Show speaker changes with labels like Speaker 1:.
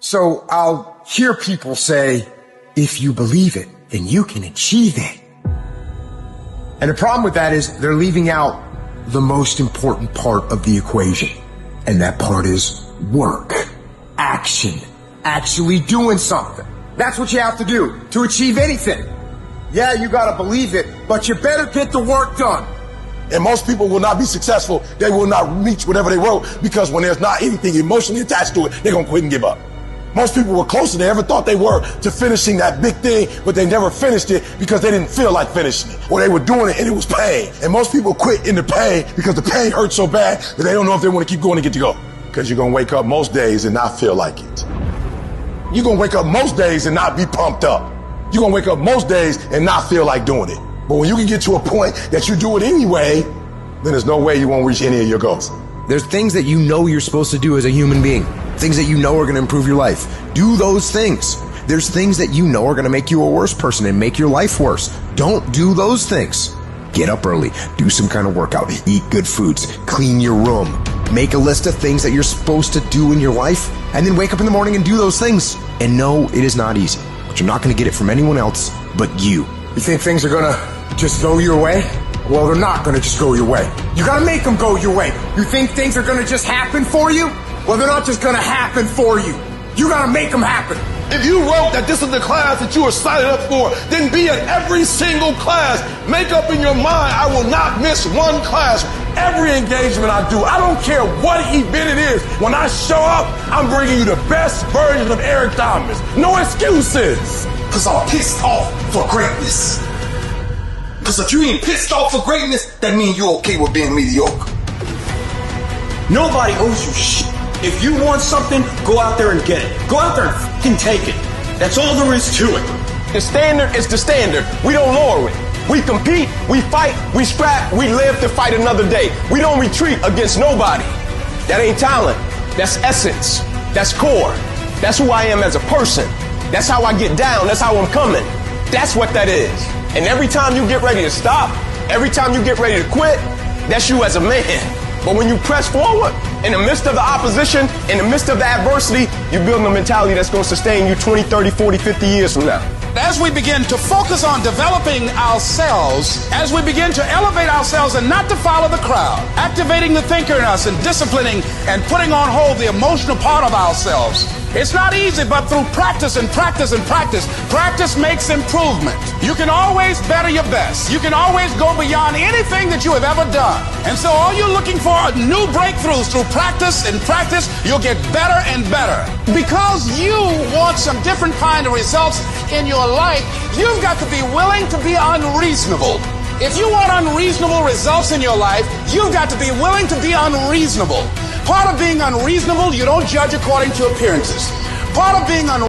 Speaker 1: So I'll hear people say, if you believe it, then you can achieve it. And the problem with that is they're leaving out the most important part of the equation. And that part is work, action, actually doing something. That's what you have to do to achieve anything. Yeah, you gotta believe it, but you better get the work done.
Speaker 2: And most people will not be successful. They will not reach whatever they wrote, because when there's not anything emotionally attached to it, they're gonna quit and give up. Most people were closer than they ever thought they were to finishing that big thing, but they never finished it because they didn't feel like finishing it. Or they were doing it and it was pain. And most people quit in the pain because the pain hurts so bad that they don't know if they want to keep going to get to go. Because you're going to wake up most days and not feel like it. You're going to wake up most days and not be pumped up. You're going to wake up most days and not feel like doing it. But when you can get to a point that you do it anyway, then there's no way you won't reach any of your goals.
Speaker 1: There's things that you know you're supposed to do as a human being. Things that you know are going to improve your life. Do those things. There's things that you know are going to make you a worse person and make your life worse. Don't do those things. Get up early. Do some kind of workout. Eat good foods. Clean your room. Make a list of things that you're supposed to do in your life, and then wake up in the morning and do those things. And no, it is not easy. But you're not going to get it from anyone else but you. You think things are going to just go your way? Well, they're not going to just go your way. You got to make them go your way. You think things are going to just happen for you? Well, they're not just going to happen for you. You got to make them happen.
Speaker 2: If you wrote that this is the class that you were signed up for, then be at every single class. Make up in your mind, I will not miss one class. Every engagement I do, I don't care what event it is. When I show up, I'm bringing you the best version of Eric Thomas. No excuses.
Speaker 3: Because I'm pissed off for greatness. Because if you ain't pissed off for greatness, that means you're okay with being mediocre. Nobody owes you shit. If you want something, go out there and get it. Go out there and fucking take it. That's all there is to it.
Speaker 4: The standard is the standard. We don't lower it. We compete, we fight, we scrap, we live to fight another day. We don't retreat against nobody. That ain't talent. That's essence. That's core. That's who I am as a person. That's how I get down. That's how I'm coming. That's what that is. And every time you get ready to stop, every time you get ready to quit, that's you as a man. But when you press forward, in the midst of the opposition, in the midst of the adversity, you're building a mentality that's going to sustain you 20, 30, 40, 50 years from now.
Speaker 5: As we begin to focus on developing ourselves, as we begin to elevate ourselves and not to follow the crowd, activating the thinker in us and disciplining and putting on hold the emotional part of ourselves, it's not easy, but through practice and practice and practice, practice makes improvement. You can always better your best. You can always go beyond anything that you have ever done. And so all you're looking for are new breakthroughs through practice and practice. You'll get better and better. Because you want some different kind of results in your life, you've got to be willing to be unreasonable. If you want unreasonable results in your life, you've got to be willing to be unreasonable. Part of being unreasonable, you don't judge according to appearances. Part of being unreasonable